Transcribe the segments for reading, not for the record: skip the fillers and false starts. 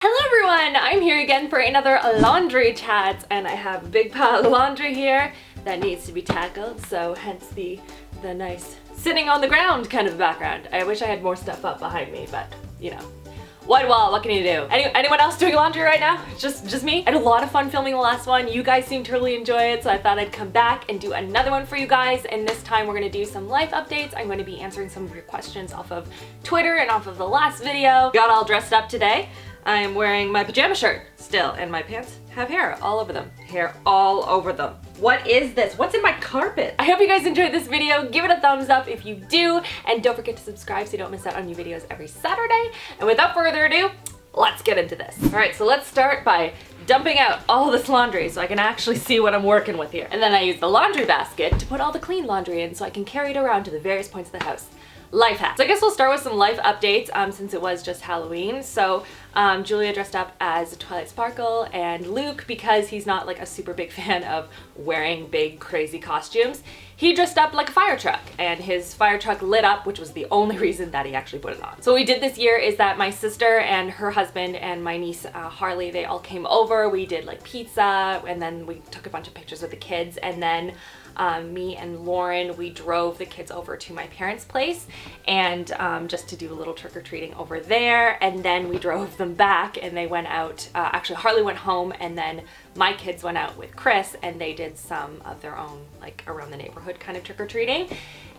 Hello everyone! I'm here again for another laundry chat, and I have a big pile of laundry here that needs to be tackled, so hence the nice sitting on the ground kind of background. I wish I had more stuff up behind me, but you know. White wall, what can you do? Anyone else doing laundry right now? Just me? I had a lot of fun filming the last one. You guys seemed to really enjoy it, so I thought I'd come back and do another one for you guys. And this time we're gonna do some life updates. I'm gonna be answering some of your questions off of Twitter and off of the last video. Got all dressed up today. I'm wearing my pajama shirt still, and my pants have hair all over them. Hair all over them. What is this? What's in my carpet? I hope you guys enjoyed this video. Give it a thumbs up if you do, and don't forget to subscribe so you don't miss out on new videos every Saturday. And without further ado, let's get into this. All right, so let's start by dumping out all this laundry so I can actually see what I'm working with here. And then I use the laundry basket to put all the clean laundry in so I can carry it around to the various points of the house. Life hack. So I guess we'll start with some life updates since it was just Halloween. So Julia dressed up as Twilight Sparkle, and Luke, because he's not like a super big fan of wearing big crazy costumes, he dressed up like a fire truck, and his fire truck lit up, which was the only reason that he actually put it on. So what we did this year is that my sister and her husband and my niece Harley, they all came over. We did like pizza, and then we took a bunch of pictures with the kids, and then me and Lauren, we drove the kids over to my parents' place and just to do a little trick-or-treating over there, and then we drove them back and they went out. Actually, Harley went home, and then my kids went out with Chris and they did some of their own like around the neighborhood kind of trick-or-treating.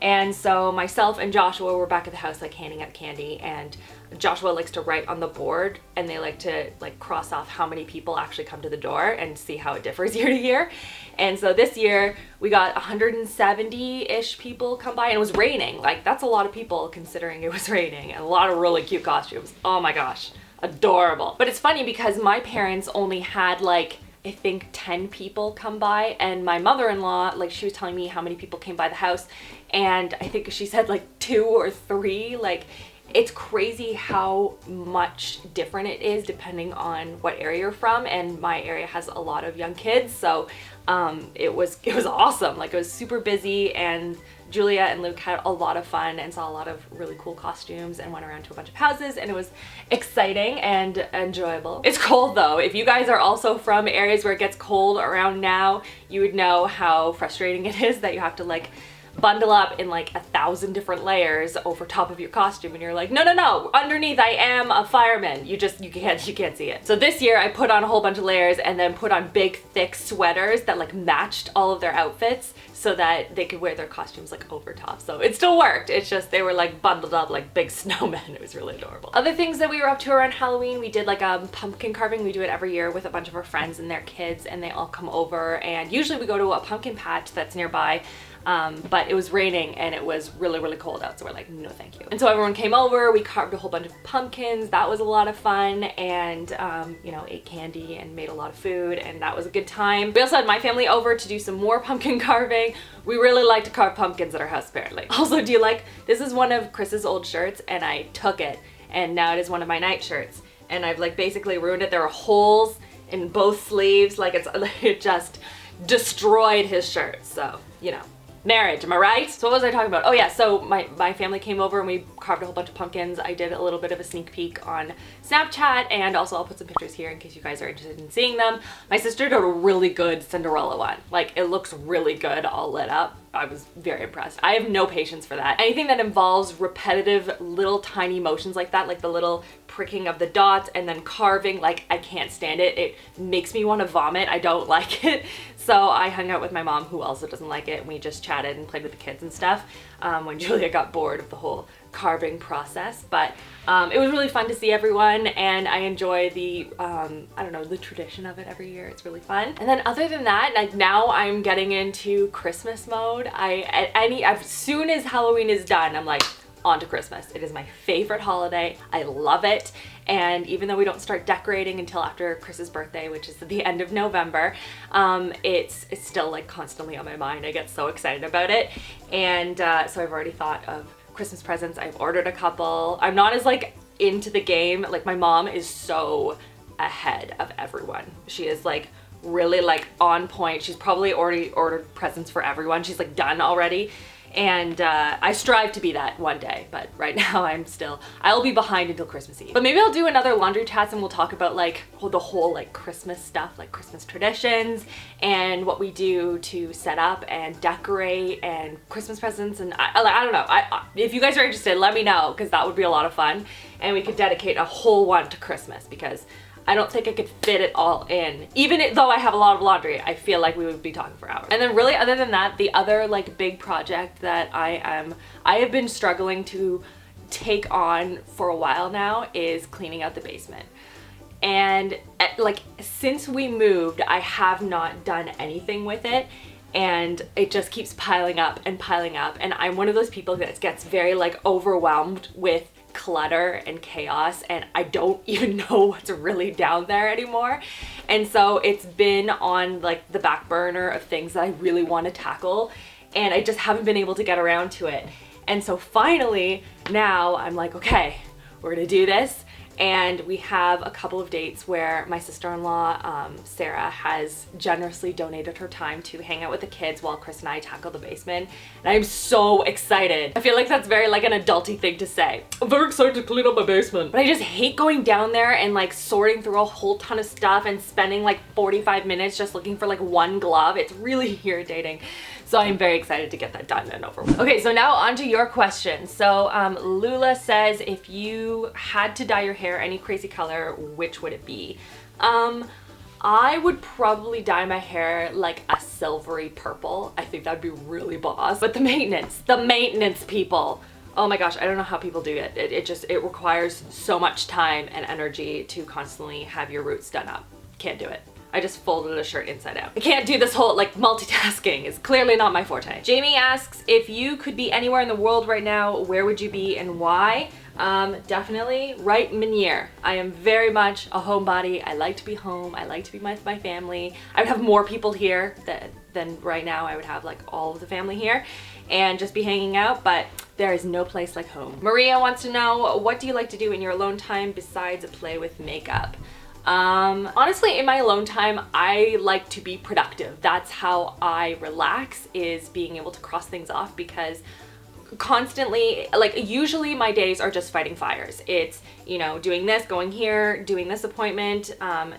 And so myself and Joshua were back at the house like handing out candy, and Joshua likes to write on the board, and they like to like cross off how many people actually come to the door and see how it differs year to year. And so this year we got 170-ish people come by, and it was raining. Like, that's a lot of people considering it was raining, and a lot of really cute costumes. Oh my gosh, adorable. But it's funny because my parents only had like, I think 10 people come by, and my mother-in-law, like, she was telling me how many people came by the house, and I think she said like 2 or 3. Like, it's crazy how much different it is depending on what area you're from, and my area has a lot of young kids, so it was awesome. Like, it was super busy, and Julia and Luke had a lot of fun and saw a lot of really cool costumes and went around to a bunch of houses, and it was exciting and enjoyable. It's cold though. If you guys are also from areas where it gets cold around now, you would know how frustrating it is that you have to like bundle up in like 1,000 different layers over top of your costume, and you're like, no, underneath I am a fireman. You can't see it. So this year I put on a whole bunch of layers and then put on big thick sweaters that like matched all of their outfits so that they could wear their costumes like over top. So it still worked. It's just they were like bundled up like big snowmen. It was really adorable. Other things that we were up to around Halloween, we did like a pumpkin carving. We do it every year with a bunch of our friends and their kids, and they all come over, and usually we go to a pumpkin patch that's nearby. But it was raining and it was really cold out, so we're like, no thank you. And so everyone came over, we carved a whole bunch of pumpkins. That was a lot of fun, and you know, ate candy and made a lot of food, and that was a good time. We also had my family over to do some more pumpkin carving. We really like to carve pumpkins at our house apparently. Also, this is one of Chris's old shirts, and I took it, and now it is one of my night shirts, and I've like basically ruined it. There are holes in both sleeves, like it just destroyed his shirt, so you know. Marriage, am I right? So what was I talking about? Oh yeah, so my family came over and we carved a whole bunch of pumpkins. I did a little bit of a sneak peek on Snapchat, and also I'll put some pictures here in case you guys are interested in seeing them. My sister did a really good Cinderella one. Like, it looks really good all lit up. I was very impressed. I have no patience for that. Anything that involves repetitive little tiny motions like that, like the little pricking of the dots and then carving, like, I can't stand it. It makes me want to vomit. I don't like it. So I hung out with my mom, who also doesn't like it, and we just chatted and played with the kids and stuff when Julia got bored of the whole carving process. But it was really fun to see everyone, and I enjoy the I don't know, the tradition of it every year. It's really fun. And then other than that, like, now I'm getting into Christmas mode. As soon as Halloween is done, I'm like, on to Christmas. It is my favorite holiday. I love it. And even though we don't start decorating until after Chris's birthday, which is at the end of November, it's still like constantly on my mind. I get so excited about it. And so I've already thought of Christmas presents. I've ordered a couple. I'm not as like into the game. Like, my mom is so ahead of everyone. She is like really like on point. She's probably already ordered presents for everyone. She's like done already. And I strive to be that one day, but right now I'll be behind until Christmas Eve. But maybe I'll do another laundry chats and we'll talk about like the whole like Christmas stuff, like Christmas traditions and what we do to set up and decorate and Christmas presents. And I don't know, if you guys are interested, let me know, because that would be a lot of fun. And we could dedicate a whole one to Christmas, because I don't think I could fit it all in. Even though I have a lot of laundry, I feel like we would be talking for hours. And then really, other than that, the other like big project that I have been struggling to take on for a while now is cleaning out the basement. And like since we moved, I have not done anything with it. And it just keeps piling up and piling up. And I'm one of those people that gets very like overwhelmed with clutter and chaos, and I don't even know what's really down there anymore. And so it's been on like the back burner of things that I really want to tackle, and I just haven't been able to get around to it. And so finally now I'm like, okay, we're gonna do this. And we have a couple of dates where my sister-in-law, Sarah, has generously donated her time to hang out with the kids while Chris and I tackle the basement. And I'm so excited. I feel like that's very like an adulty thing to say. I'm very excited to clean up my basement. But I just hate going down there and like sorting through a whole ton of stuff and spending like 45 minutes just looking for like one glove. It's really irritating. So I'm very excited to get that done and over with. Okay, so now on to your question. So Lula says, if you had to dye your hair any crazy color, which would it be? I would probably dye my hair like a silvery purple. I think that'd be really boss. But the maintenance people. Oh my gosh, I don't know how people do it. It requires so much time and energy to constantly have your roots done up. Can't do it. I just folded a shirt inside out. I can't do this whole like multitasking. It's clearly not my forte. Jamie asks, if you could be anywhere in the world right now, where would you be and why? Definitely right Meniere. I am very much a homebody. I like to be home. I like to be with my family. I would have more people here than right now. I would have like all of the family here and just be hanging out, but there is no place like home. Maria wants to know, what do you like to do in your alone time besides play with makeup? Honestly, in my alone time, I like to be productive. That's how I relax, is being able to cross things off, because constantly, like usually my days are just fighting fires. It's, you know, doing this, going here, doing this appointment,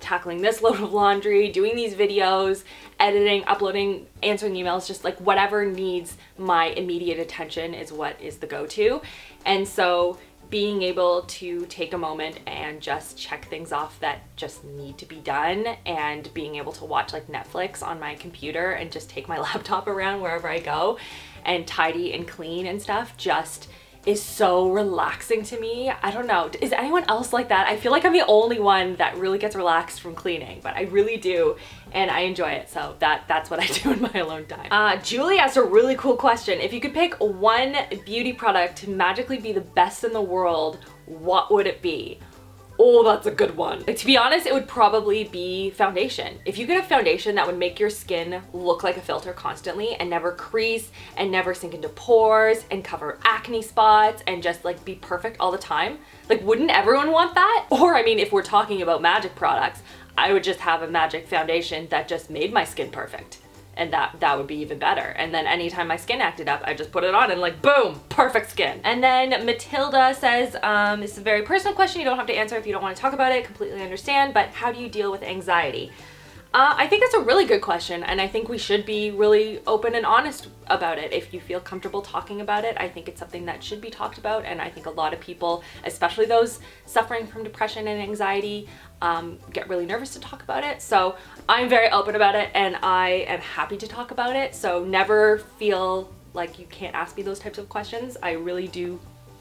tackling this load of laundry, doing these videos, editing, uploading, answering emails, just like whatever needs my immediate attention is what is the go-to. And so being able to take a moment and just check things off that just need to be done, and being able to watch like Netflix on my computer and just take my laptop around wherever I go and tidy and clean and stuff just is so relaxing to me. I don't know, is anyone else like that? I feel like I'm the only one that really gets relaxed from cleaning, but I really do, and I enjoy it. So that's what I do in my alone time. Julie asked a really cool question. If you could pick one beauty product to magically be the best in the world, what would it be? Oh, that's a good one. Like, to be honest, it would probably be foundation. If you could have foundation that would make your skin look like a filter constantly and never crease and never sink into pores and cover acne spots and just like be perfect all the time, like wouldn't everyone want that? Or I mean, if we're talking about magic products, I would just have a magic foundation that just made my skin perfect. And that would be even better. And then anytime my skin acted up, I just put it on and like, boom, perfect skin. And then Matilda says, this is a very personal question. You don't have to answer if you don't want to talk about it. Completely understand, but how do you deal with anxiety? I think that's a really good question, and I think we should be really open and honest about it. If you feel comfortable talking about it, I think it's something that should be talked about, and I think a lot of people, especially those suffering from depression and anxiety, get really nervous to talk about it. So I'm very open about it, and I am happy to talk about it, so never feel like you can't ask me those types of questions. I really do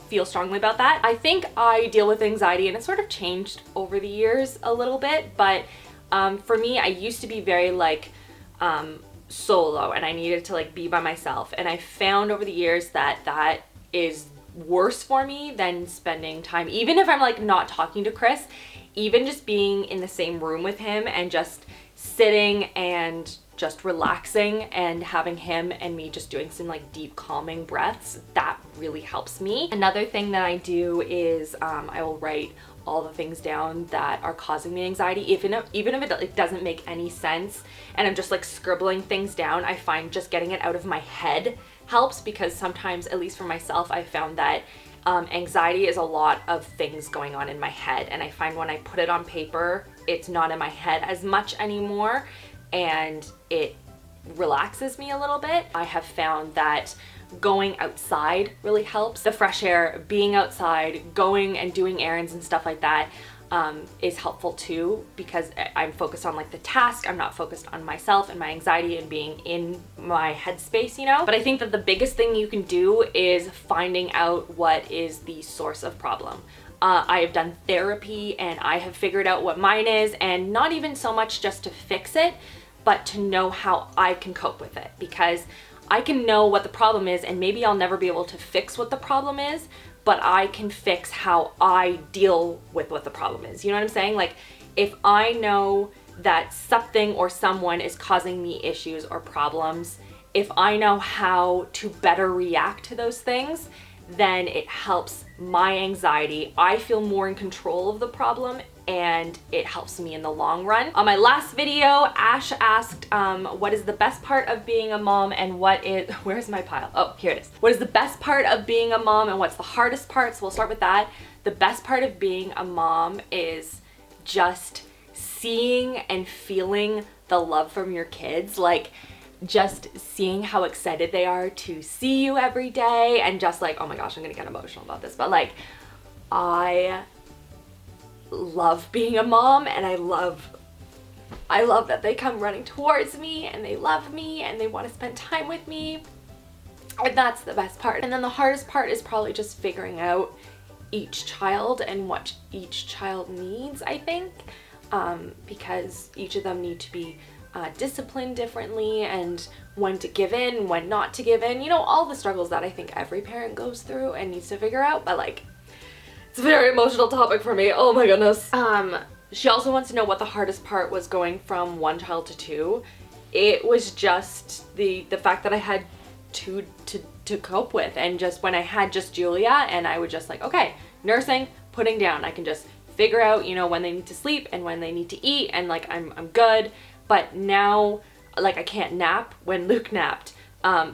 feel strongly about that. I think I deal with anxiety, and it's sort of changed over the years a little bit, but for me, I used to be very like solo, and I needed to like be by myself, and I found over the years that is worse for me than spending time, even if I'm like not talking to Chris, even just being in the same room with him and just sitting and just relaxing and having him and me just doing some like deep calming breaths, that really helps me. Another thing that I do is I will write all the things down that are causing me anxiety, even if it like, doesn't make any sense, and I'm just like scribbling things down. I find just getting it out of my head helps, because sometimes, at least for myself, I found that anxiety is a lot of things going on in my head, and I find when I put it on paper, it's not in my head as much anymore, and it relaxes me a little bit. I have found that going outside really helps. The fresh air, being outside, going and doing errands and stuff like that is helpful too, because I'm focused on like the task. I'm not focused on myself and my anxiety and being in my headspace, you know? But I think that the biggest thing you can do is finding out what is the source of problem. I have done therapy and I have figured out what mine is, and not even so much just to fix it, but to know how I can cope with it, because I can know what the problem is, and maybe I'll never be able to fix what the problem is, but I can fix how I deal with what the problem is. You know what I'm saying? Like, if I know that something or someone is causing me issues or problems, if I know how to better react to those things, then it helps my anxiety. I feel more in control of the problem, and it helps me in the long run. On my last video, Ash asked, what is the best part of being a mom, and where's my pile? Oh, here it is. What is the best part of being a mom, and what's the hardest part? So we'll start with that. The best part of being a mom is just seeing and feeling the love from your kids. Like, just seeing how excited they are to see you every day, and just like, oh my gosh, I'm gonna get emotional about this, but like, I love being a mom, and I love that they come running towards me and they love me and they want to spend time with me, and that's the best part. And then the hardest part is probably just figuring out each child and what each child needs, I think, because each of them need to be disciplined differently, and when to give in, when not to give in, you know, all the struggles that I think every parent goes through and needs to figure out. But like, it's a very emotional topic for me. Oh my goodness. She also wants to know what the hardest part was going from 1 child to 2. It was just the fact that I had 2 to cope with, and just when I had just Julia, and I would just like, okay, nursing, putting down, I can just figure out, you know, when they need to sleep and when they need to eat, and like I'm good. But now, like, I can't nap when Luke napped.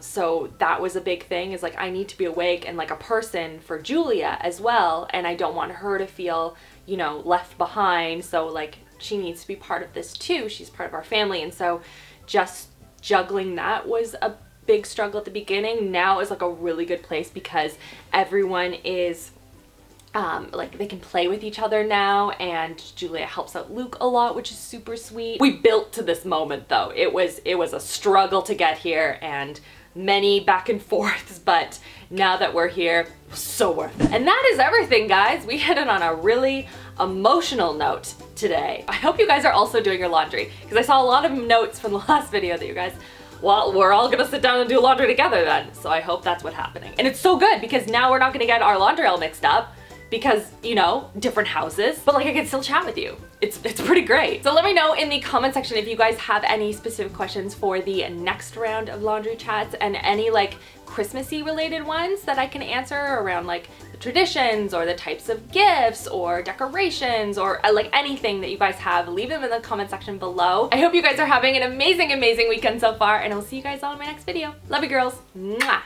So that was a big thing, is like, I need to be awake and like a person for Julia as well. And I don't want her to feel, you know, left behind. So like, she needs to be part of this too. She's part of our family. And so just juggling that was a big struggle at the beginning. Now is like a really good place, because everyone is like, they can play with each other now, and Julia helps out Luke a lot, which is super sweet. We built to this moment though. It was a struggle to get here, and many back and forths, but now that we're here, so worth it. And that is everything, guys. We hit it on a really emotional note today. I hope you guys are also doing your laundry, because I saw a lot of notes from the last video that you guys, well, we're all gonna sit down and do laundry together then. So I hope that's what's happening. And it's so good, because now we're not gonna get our laundry all mixed up, because, you know, different houses, but like, I can still chat with you. It's pretty great. So let me know in the comment section if you guys have any specific questions for the next round of laundry chats, and any like Christmassy related ones that I can answer around like the traditions or the types of gifts or decorations, or like anything that you guys have. Leave them in the comment section below. I hope you guys are having an amazing, amazing weekend so far, and I'll see you guys all in my next video. Love you, girls. Mwah.